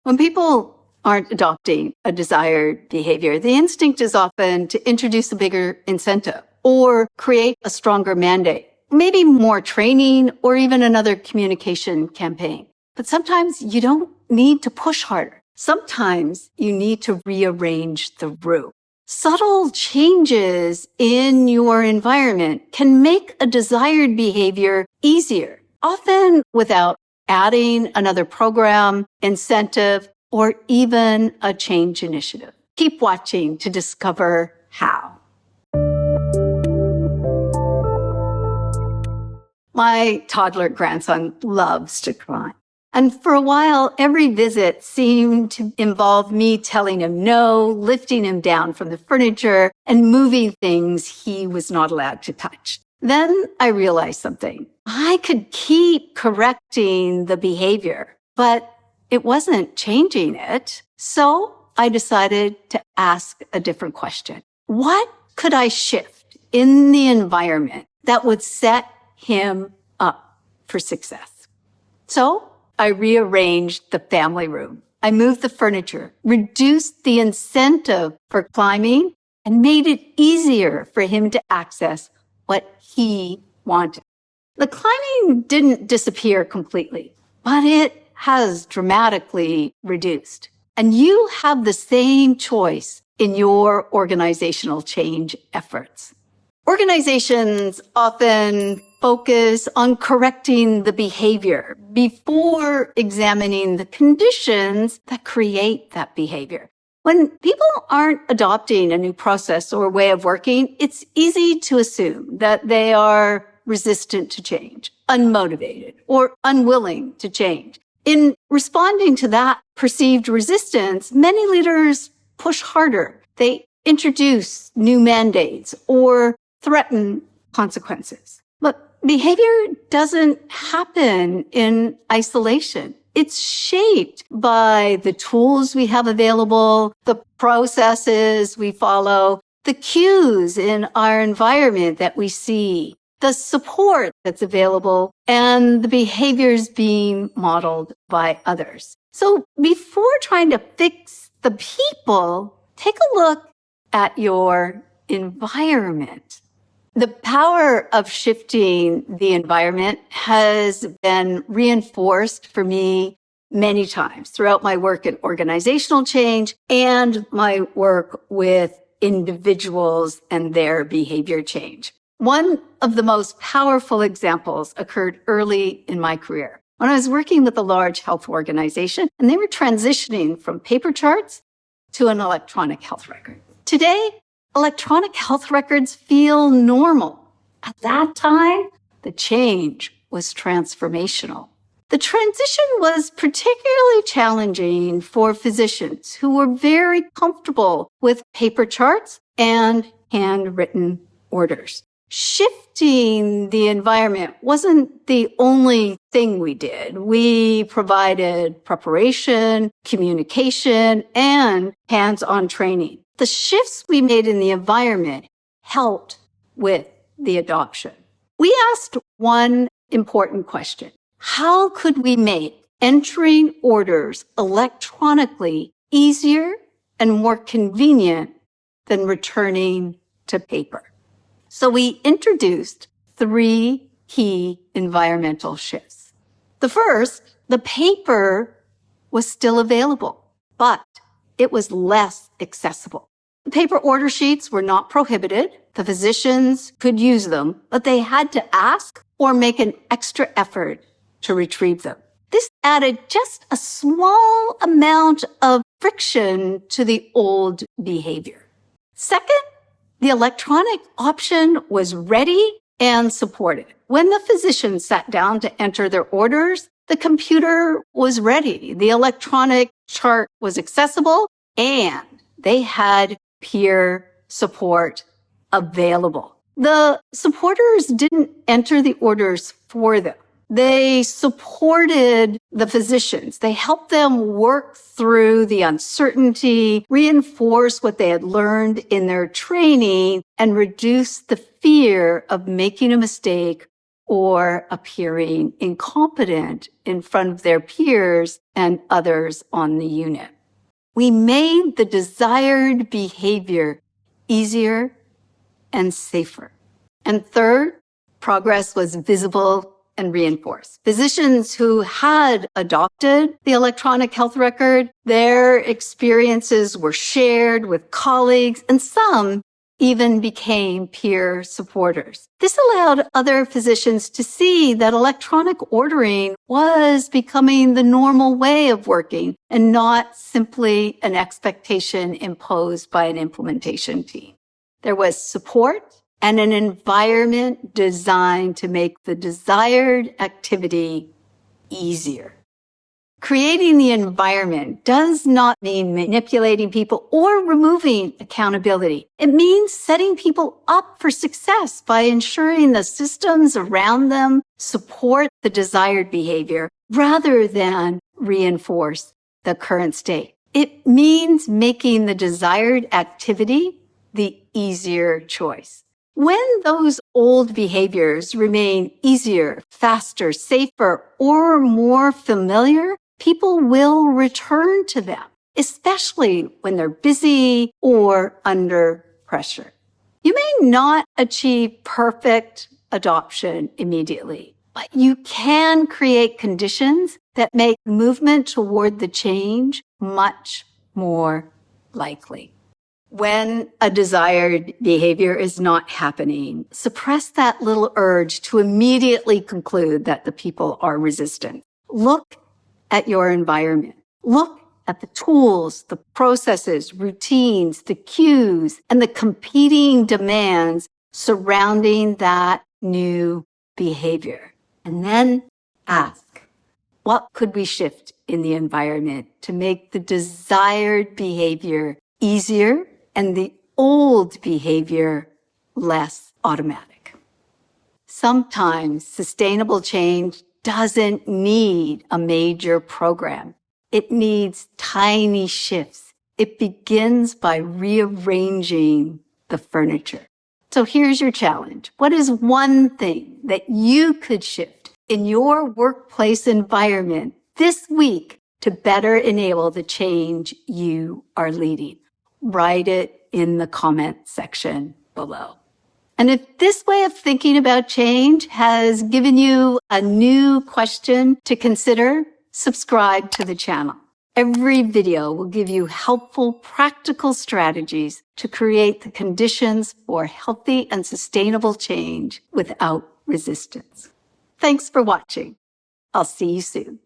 When people aren't adopting a desired behavior, the instinct is often to introduce a bigger incentive or create a stronger mandate, maybe more training or even another communication campaign. But sometimes you don't need to push harder. Sometimes you need to rearrange the room. Subtle changes in your environment can make a desired behavior easier, often without adding another program, incentive, or even a change initiative. Keep watching to discover how. My toddler grandson loves to climb. And for a while, every visit seemed to involve me telling him no, lifting him down from the furniture, and moving things he was not allowed to touch. Then I realized something. I could keep correcting the behavior, but it wasn't changing it. So I decided to ask a different question. What could I shift in the environment that would set him up for success? So I rearranged the family room. I moved the furniture, reduced the incentive for climbing, and made it easier for him to access what he wanted. The climbing didn't disappear completely, but it has dramatically reduced. And you have the same choice in your organizational change efforts. Organizations often focus on correcting the behavior before examining the conditions that create that behavior. When people aren't adopting a new process or way of working, it's easy to assume that they are resistant to change, unmotivated, or unwilling to change. In responding to that perceived resistance, many leaders push harder. They introduce new mandates or threaten consequences. But behavior doesn't happen in isolation. It's shaped by the tools we have available, the processes we follow, the cues in our environment that we see, the support that's available, and the behaviors being modeled by others. So before trying to fix the people, take a look at your environment. The power of shifting the environment has been reinforced for me many times throughout my work in organizational change and my work with individuals and their behavior change. One of the most powerful examples occurred early in my career when I was working with a large health organization and they were transitioning from paper charts to an electronic health record. Today, electronic health records feel normal. At that time, the change was transformational. The transition was particularly challenging for physicians who were very comfortable with paper charts and handwritten orders. Shifting the environment wasn't the only thing we did. We provided preparation, communication, and hands-on training. The shifts we made in the environment helped with the adoption. We asked one important question. How could we make entering orders electronically easier and more convenient than returning to paper? So we introduced 3 key environmental shifts. The first, the paper was still available, but it was less accessible. The paper order sheets were not prohibited. The physicians could use them, but they had to ask or make an extra effort to retrieve them. This added just a small amount of friction to the old behavior. Second, the electronic option was ready and supported. When the physician sat down to enter their orders, the computer was ready. The electronic chart was accessible and they had peer support available. The supporters didn't enter the orders for them. They supported the physicians. They helped them work through the uncertainty, reinforce what they had learned in their training, and reduce the fear of making a mistake or appearing incompetent in front of their peers and others on the unit. We made the desired behavior easier and safer. And third, progress was visible and reinforced. Physicians who had adopted the electronic health record, their experiences were shared with colleagues, and some even became peer supporters. This allowed other physicians to see that electronic ordering was becoming the normal way of working and not simply an expectation imposed by an implementation team. There was support and an environment designed to make the desired activity easier. Creating the environment does not mean manipulating people or removing accountability. It means setting people up for success by ensuring the systems around them support the desired behavior rather than reinforce the current state. It means making the desired activity the easier choice. When those old behaviors remain easier, faster, safer, or more familiar, people will return to them, especially when they're busy or under pressure. You may not achieve perfect adoption immediately, but you can create conditions that make movement toward the change much more likely. When a desired behavior is not happening, suppress that little urge to immediately conclude that the people are resistant. Look at your environment. Look at the tools, the processes, routines, the cues, and the competing demands surrounding that new behavior. And then ask, what could we shift in the environment to make the desired behavior easier and the old behavior less automatic? Sometimes sustainable change doesn't need a major program. It needs tiny shifts. It begins by rearranging the furniture. So here's your challenge. What is one thing that you could shift in your workplace environment this week to better enable the change you are leading? Write it in the comment section below. And if this way of thinking about change has given you a new question to consider, subscribe to the channel. Every video will give you helpful, practical strategies to create the conditions for healthy and sustainable change without resistance. Thanks for watching. I'll see you soon.